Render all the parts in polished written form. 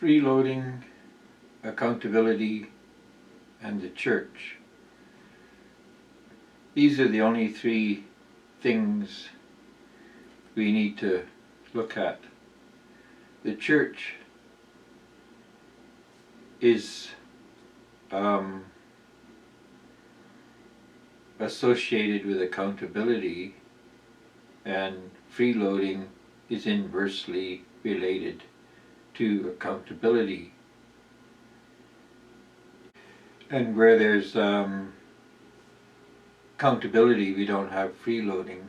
freeloading, accountability, and the church. These are the only three things we need to look at. The church is associated with accountability, and freeloading is inversely related to accountability. And where there's accountability, we don't have freeloading.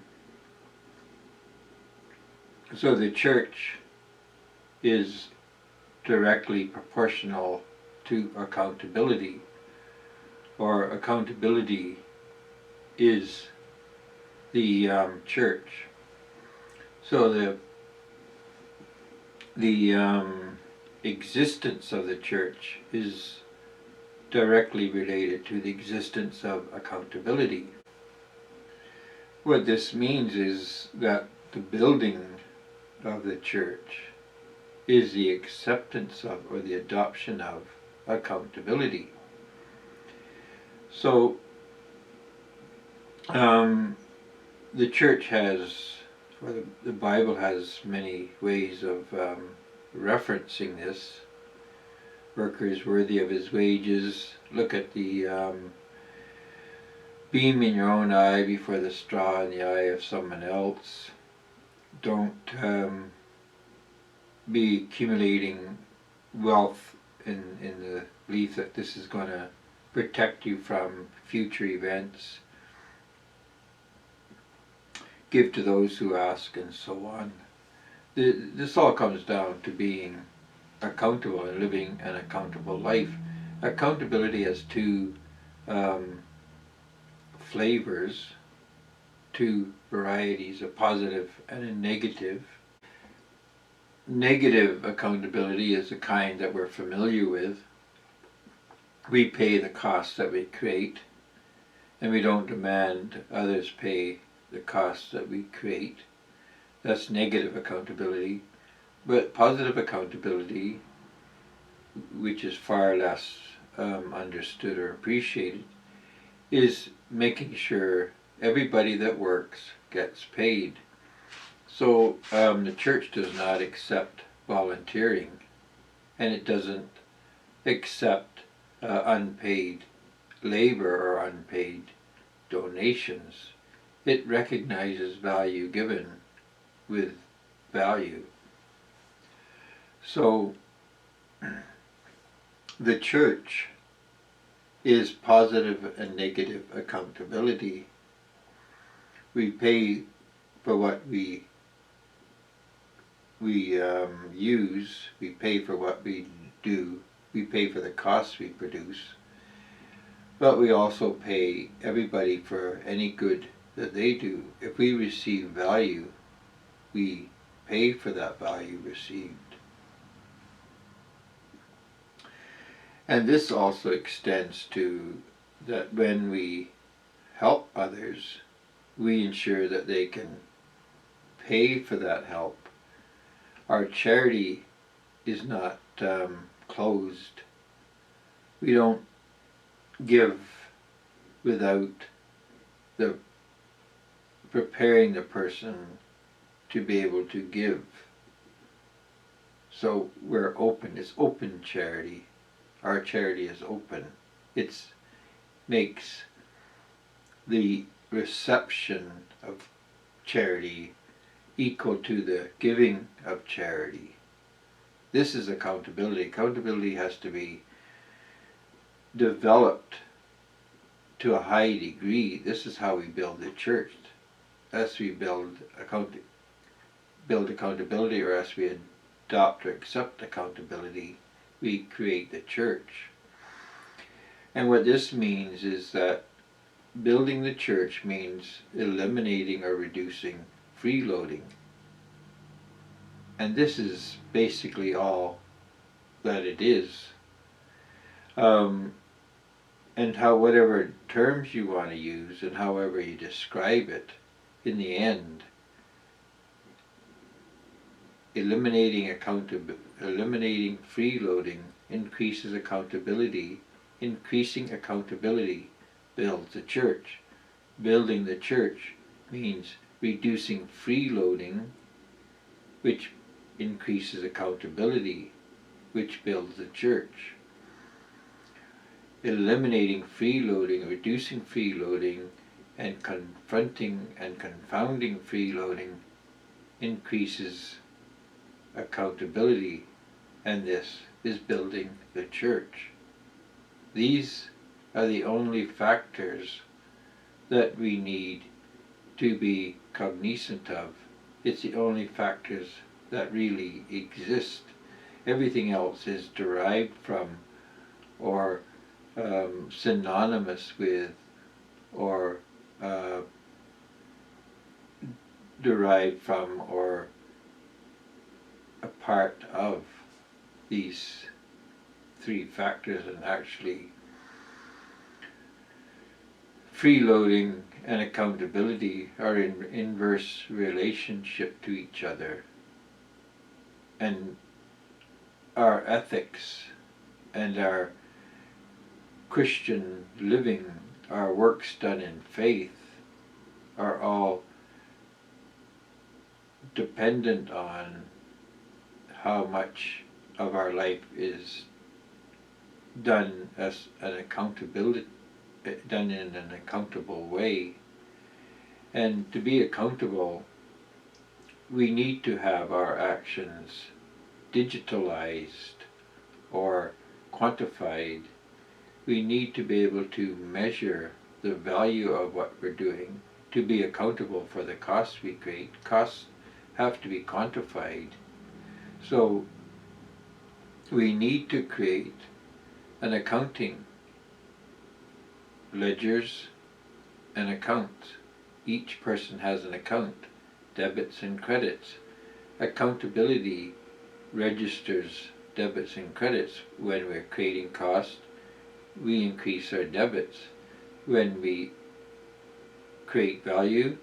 So the church is directly proportional to accountability, or accountability is the church. So the existence of the church is directly related to the existence of accountability. What this means is that the building of the church is the acceptance of, or the adoption of, accountability. So the church has, or the Bible has many ways of referencing this. Worker is worthy of his wages. Look at the beam in your own eye before the straw in the eye of someone else. Don't be accumulating wealth in the belief that this is going to protect you from future events. Give to those who ask, and so on. This all comes down to being accountable and living an accountable life. Accountability has two flavors, two varieties, a positive and a negative. Negative accountability is the kind that we're familiar with. We pay the costs that we create, and we don't demand others pay the costs that we create. That's negative accountability. But positive accountability, which is far less understood or appreciated, is making sure everybody that works gets paid. So the church does not accept volunteering, and it doesn't accept unpaid labor or unpaid donations. It recognizes value given with value. So the church is positive and negative accountability. We pay for what we use, we pay for what we do, we pay for the costs we produce, but we also pay everybody for any good that they do. If we receive value, we pay for that value received. And this also extends to that when we help others, we ensure that they can pay for that help. Our charity is not closed. We don't give without the preparing the person to be able to give. So we're open. It's open charity. Our charity is open. It makes the reception of charity equal to the giving of charity. This is accountability. Accountability has to be developed to a high degree. This is how we build the church. As we build accountability, or as we adopt or accept accountability, we create the church. And what this means is that building the church means eliminating or reducing freeloading. And this is basically all that it is. And whatever terms you want to use and however you describe it, in the end, eliminating freeloading increases accountability. Increasing accountability builds the church. Building the church means reducing freeloading, which increases accountability, which builds the church. Eliminating freeloading, reducing freeloading, and confronting and confounding freeloading increases accountability, and this is building the church. These are the only factors that we need to be cognizant of. It's the only factors that really exist. Everything else is derived from, or synonymous with, or derived from, or a part of these three factors. And actually, freeloading and accountability are in inverse relationship to each other, and our ethics and our Christian living, our works done in faith, are all dependent on how much of our life is done as an accountability, done in an accountable way. And to be accountable, we need to have our actions digitalized or quantified. We need to be able to measure the value of what we're doing, to be accountable for the costs we create. Costs have to be quantified. So we need to create an accounting, ledgers and accounts. Each person has an account, debits and credits. Accountability registers debits and credits. When we're creating cost, we increase our debits. When we create value,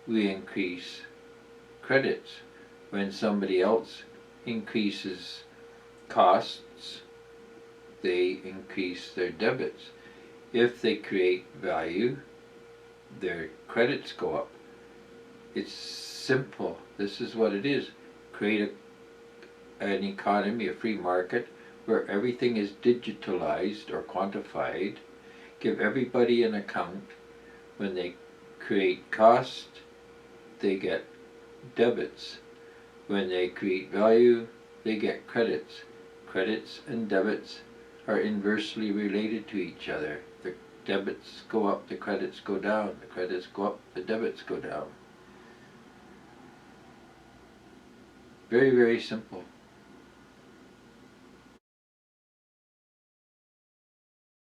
we increase credits. When somebody else increases costs, they increase their debits. If they create value, their credits go up. It's simple. This is what it is. Create an economy, a free market, where everything is digitalized or quantified. Give everybody an account. When they create cost, they get debits. When they create value, they get credits. Credits and debits are inversely related to each other. The debits go up, the credits go down. The credits go up, the debits go down. Very, very simple.